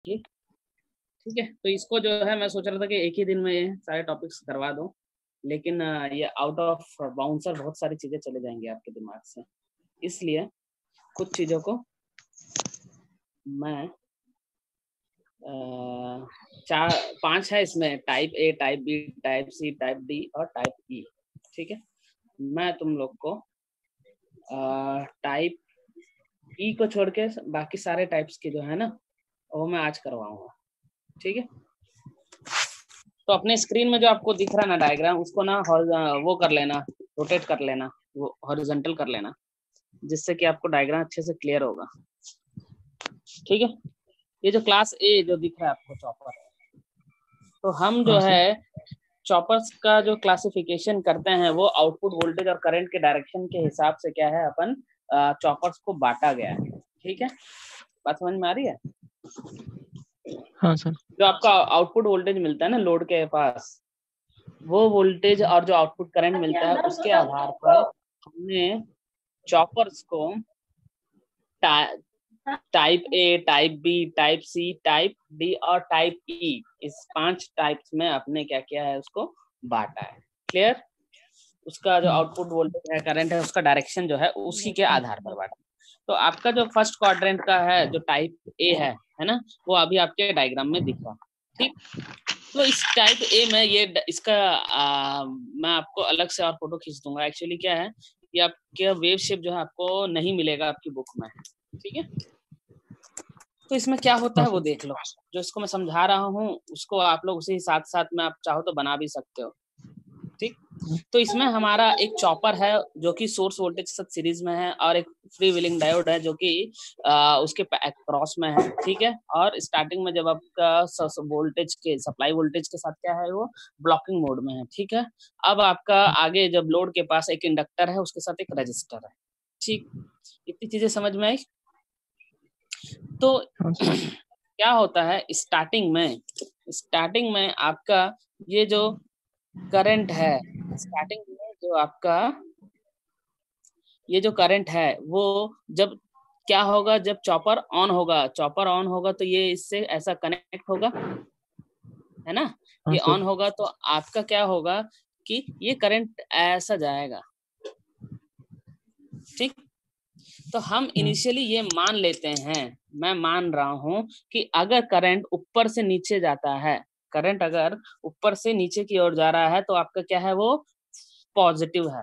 ठीक है। तो इसको जो है मैं सोच रहा था कि एक ही दिन में ये सारे टॉपिक्स करवा दूं, लेकिन ये आउट ऑफ बाउंसर बहुत सारी चीजें चले जाएंगी आपके दिमाग से, इसलिए कुछ चीजों को मैं 5 है इसमें, type A, type B, type C, type D और टाइप ई। ठीक है, मैं तुम लोग को टाइप ई को छोड़ के बाकी सारे टाइप्स के जो है ना वो मैं आज करवाऊंगा। ठीक है, तो अपने स्क्रीन में जो आपको दिख रहा है ना डायग्राम, उसको ना वो कर लेना, रोटेट कर लेना, वो हॉरिजॉन्टल कर लेना, जिससे कि आपको डायग्राम अच्छे से क्लियर होगा। ठीक है, ये जो क्लास ए जो दिख रहा है आपको चॉपर, तो हम जो है चॉपर्स का जो क्लासिफिकेशन करते हैं वो आउटपुट वोल्टेज और करंट के डायरेक्शन के हिसाब से क्या है अपन चॉपर्स को बांटा गया है। ठीक है, बात समझ में आ रही है? हाँ सर। जो आपका आउटपुट वोल्टेज मिलता है ना लोड के पास, वो वोल्टेज और जो आउटपुट करंट मिलता है उसके आधार पर हमने चॉपर्स को type A, type B, type C, type D और टाइप ई, इस 5 टाइप्स में आपने क्या किया है, उसको बांटा है। क्लियर? उसका जो आउटपुट वोल्टेज है, करंट है, उसका डायरेक्शन जो है उसी के आधार पर बांटा। तो आपका जो फर्स्ट क्वाड्रेंट का है जो टाइप ए है ना, वो अभी आपके डायग्राम में दिख रहा है। ठीक, तो इस टाइप ए में ये इसका मैं आपको अलग से और फोटो खींच दूंगा। एक्चुअली क्या है, ये आपके वेव शेप जो है आपको नहीं मिलेगा आपकी बुक में। ठीक है, तो इसमें क्या होता है वो देख लो। जो इसको मैं समझा रहा हूँ उसको आप लोग उसी साथ साथ में आप चाहो तो बना भी सकते हो। ठीक, तो इसमें हमारा एक चॉपर है जो कि सोर्स वोल्टेज के साथ सीरीज में है, और एक फ्री व्हीलिंग डायोड है जो कि उसके क्रॉस में है। ठीक है, और स्टार्टिंग में जब आपका वोल्टेज के सप्लाई वोल्टेज के साथ क्या है, वो ब्लॉकिंग मोड में है। ठीक है, अब आपका आगे जब लोड के पास एक इंडक्टर है, उसके साथ एक रजिस्टर है। ठीक, इतनी चीजें समझ में आई? तो क्या होता है स्टार्टिंग में आपका ये जो करंट है, स्टार्टिंग में जो आपका ये जो करंट है वो जब क्या होगा, जब चॉपर ऑन होगा तो ये इससे ऐसा कनेक्ट होगा, है ना? ये ऑन होगा तो आपका क्या होगा कि ये करंट ऐसा जाएगा। ठीक, तो हम इनिशियली ये मान लेते हैं, मैं मान रहा हूं कि अगर करंट ऊपर से नीचे जाता है, करंट अगर ऊपर से नीचे की ओर जा रहा है तो आपका क्या है, वो पॉजिटिव है।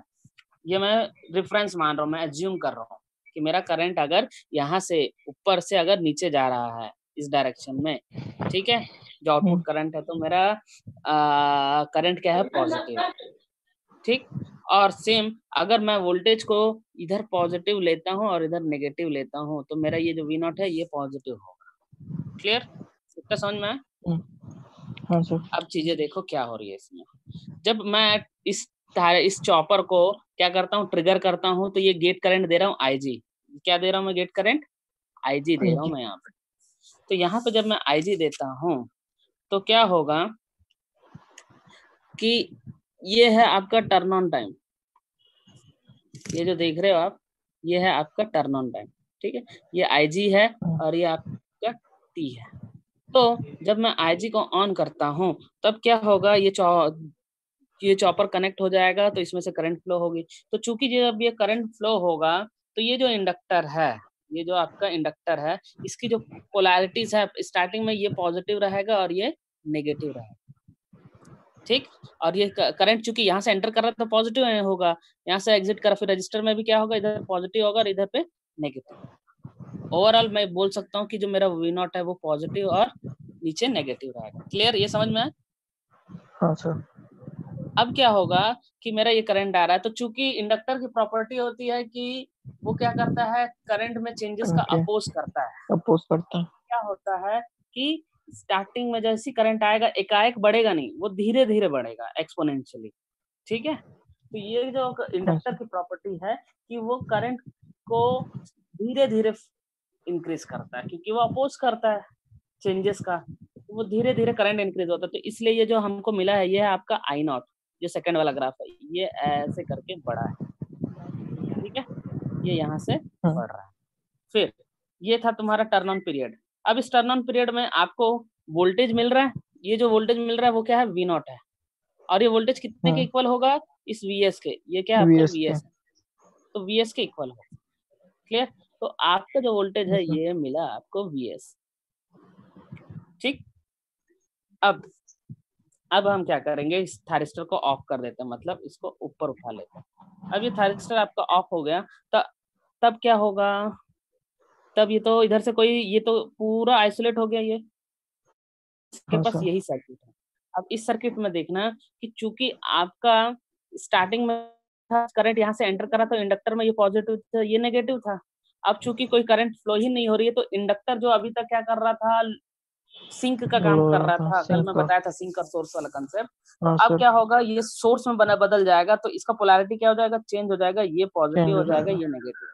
ये मैं रेफरेंस मान रहा हूँ, मैं एज्यूम कर रहा हूँ कि मेरा करंट अगर यहाँ से ऊपर से अगर नीचे जा रहा है इस डायरेक्शन में, ठीक है, जो आउटपुट करंट है, तो मेरा करंट क्या है, पॉजिटिव। ठीक, और सेम अगर मैं वोल्टेज को इधर पॉजिटिव लेता हूँ और इधर नेगेटिव लेता हूँ तो मेरा ये जो V नॉट है ये पॉजिटिव होगा। क्लियर? इतना समझ में आया? हाँ सर। अब चीजें देखो क्या हो रही है इसमें। जब मैं इस चॉपर को क्या करता हूँ, ट्रिगर करता हूँ, तो ये गेट करंट दे रहा हूँ IG। क्या दे रहा हूँ मैं? गेट करंट IG दे रहा हूँ मैं यहाँ पे। तो यहाँ पे जब मैं IG देता हूँ तो क्या होगा कि ये है आपका टर्न ऑन टाइम, ये जो देख रहे हो आप, ये है आपका टर्न ऑन टाइम। ठीक है, ये IG है और ये आपका T है। तो जब मैं IG को ऑन करता हूँ तब क्या होगा, ये चॉपर कनेक्ट हो जाएगा तो इसमें से करंट फ्लो होगी। तो चूंकि जब ये करंट फ्लो होगा तो ये जो इंडक्टर है, ये जो आपका इंडक्टर है, इसकी जो पोलैरिटीज है, स्टार्टिंग में ये पॉजिटिव रहेगा और ये नेगेटिव रहेगा। ठीक, और ये करंट चूंकि यहाँ से एंटर कर रहा है तो पॉजिटिव होगा, यहाँ से एग्जिट कर, फिर रजिस्टर में भी क्या होगा, इधर पॉजिटिव होगा और इधर पे नेगेटिव। ओवरऑल मैं बोल सकता हूँ कि जो मेरा V नॉट है वो पॉजिटिव और नीचे नेगेटिव रहेगा। क्लियर? ये समझ में आया? हाँ सर। अब क्या होगा कि मेरा ये करंट आ रहा है, तो चूंकि इंडक्टर की प्रॉपर्टी होती है कि वो क्या करता है, करंट में चेंजेस का अपोज करता है। क्या होता है कि स्टार्टिंग में जैसी करंट आएगा एकाएक बढ़ेगा नहीं, वो धीरे धीरे बढ़ेगा एक्सपोनेंशियली। ठीक है, तो ये जो इंडक्टर की प्रॉपर्टी है कि वो करंट को धीरे धीरे इंक्रीज करता है, क्योंकि वो अपोज करता है चेंजेस का, तो वो धीरे धीरे करंट इंक्रीज होता है। तो इसलिए ये जो हमको मिला है ये है आपका I नॉट, जो सेकंड वाला ग्राफ है, ये ऐसे करके बढ़ा है। ठीक है, ये यहाँ से बढ़ रहा है। फिर ये था तुम्हारा टर्न ऑन पीरियड। अब इस टर्न ऑन पीरियड में आपको वोल्टेज मिल रहा है, ये जो वोल्टेज मिल रहा है वो क्या है, वी नॉट है, और ये वोल्टेज कितने के इक्वल होगा, इस वीएस के, ये क्या है आपका VS के। वीएस है, तो वीएस के इक्वल होगा। क्लियर? तो आपका जो वोल्टेज है ये मिला आपको वीएस। ठीक, अब हम क्या करेंगे, इस थायरिस्टर को ऑफ कर देते हैं, मतलब इसको ऊपर उठा लेते हैं। अब ये थायरिस्टर आपका ऑफ हो गया, तब क्या होगा, तब ये तो इधर से कोई, ये तो पूरा आइसोलेट हो गया, ये इसके हाँ पास सर। यही सर्किट है। अब इस सर्किट में देखना कि चूंकि आपका स्टार्टिंग में करंट यहाँ से एंटर करा तो इंडक्टर में ये पॉजिटिव था, ये नेगेटिव था। अब चूंकि कोई करंट फ्लो ही नहीं हो रही है, तो इंडक्टर जो अभी तक क्या कर रहा था, सिंक का काम लो कर रहा रहा था था, कल सिंक मैं का। बताया था सिंक और सोर्स वाला कंसेप्ट। तो हाँ अब सर। क्या होगा, ये सोर्स में बदल जाएगा, तो इसका पोलैरिटी क्या हो जाएगा, चेंज हो जाएगा, ये चेंज पॉजिटिव हो हो जाएगा, जाएगा। ये नेगेटिव।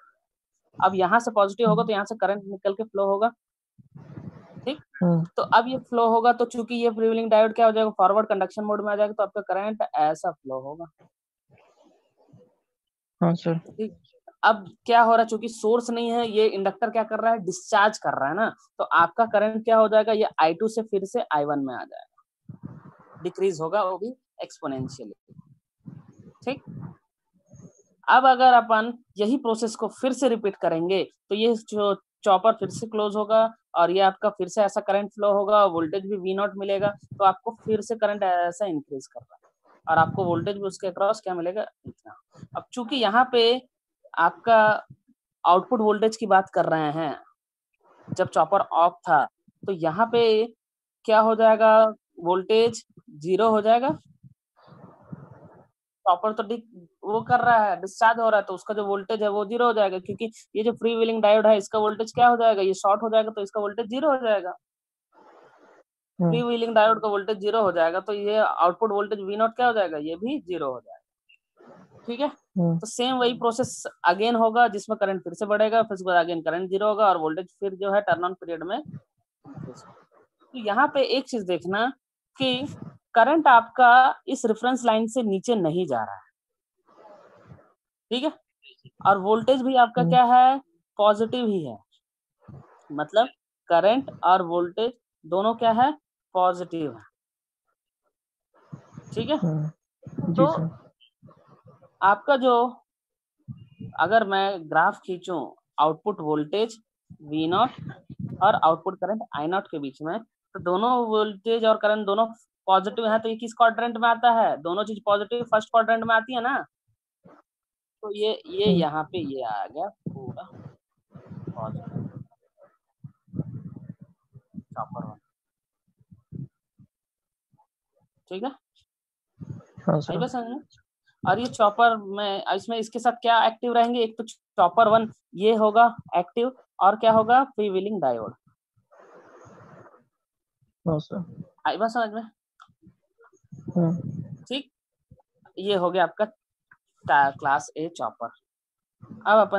अब यहाँ से पॉजिटिव होगा तो यहाँ से करंट निकल के फ्लो होगा। ठीक, तो अब ये फ्लो होगा, तो चूंकि ये फ्रीव्हीलिंग डायोड क्या हो जाएगा, फॉरवर्ड कंडक्शन मोड में आ जाएगा, तो आपका करंट ऐसा फ्लो होगा। हाँ सर। ठीक, अब क्या हो रहा है, चूंकि सोर्स नहीं है, ये इंडक्टर क्या कर रहा है, डिस्चार्ज कर रहा है ना, तो आपका करंट क्या हो जाएगा, ये I2 से फिर से I1 में आ जाएगा, डिक्रीज होगा, वो भी एक्सपोनेंशियली। ठीक, अब अगर अपन यही प्रोसेस को फिर से रिपीट करेंगे, तो ये जो चॉपर फिर से क्लोज होगा, और ये आपका फिर से ऐसा करंट फ्लो होगा, वोल्टेज भी V0 मिलेगा, तो आपको फिर से करंट ऐसा इंक्रीज कर रहा है, और आपको वोल्टेज भी उसके अक्रॉस क्या मिलेगा, इतना। अब चूंकि यहाँ पे आपका आउटपुट वोल्टेज की बात कर रहे हैं, जब चॉपर ऑफ था, तो यहाँ पे क्या हो जाएगा, वोल्टेज 0 हो जाएगा, चॉपर तो वो कर रहा है, डिस्चार्ज हो रहा है, तो उसका जो वोल्टेज है वो 0 हो जाएगा, क्योंकि ये जो फ्री व्हीलिंग डायोड है इसका वोल्टेज क्या हो जाएगा, ये शॉर्ट हो जाएगा, तो इसका वोल्टेज 0 हो जाएगा। फ्री व्हीलिंग डायोड का वोल्टेज 0 हो जाएगा, तो ये आउटपुट वोल्टेज V0 क्या हो जाएगा, ये भी 0 हो जाएगा। ठीक है, तो सेम वही प्रोसेस अगेन होगा, जिसमें करंट फिर से बढ़ेगा, फिर उसके बाद अगेन करंट 0 होगा, और वोल्टेज फिर जो है टर्न ऑन पीरियड में। तो यहाँ पे एक चीज देखना कि करंट आपका इस रेफरेंस लाइन से नीचे नहीं जा रहा है, ठीक है, और वोल्टेज भी आपका क्या है, पॉजिटिव ही है, मतलब करंट और वोल्टेज दोनों क्या है, पॉजिटिव है। ठीक है, जी तो सर। आपका जो, अगर मैं ग्राफ खींचूं आउटपुट वोल्टेज V0 और आउटपुट करंट I0 के बीच में, तो दोनों वोल्टेज और करंट दोनों पॉजिटिव है, तो ये किस क्वाड्रेंट में आता है, दोनों चीज पॉजिटिव फर्स्ट क्वाड्रेंट में आती है ना, तो ये यहाँ पे ये आ गया पूरा पॉजिटिव, चॉपर वन। ठीक है, हाँ आई सर। बस समझ में? और ये चॉपर में इसमें इसके साथ क्या एक्टिव रहेंगे, एक तो चॉपर वन ये होगा एक्टिव, और क्या होगा, फ्री व्हीलिंग डायोड। हाँ सर। आई बस समझ में? ठीक, ये हो गया आपका क्लास ए चॉपर। अब अपन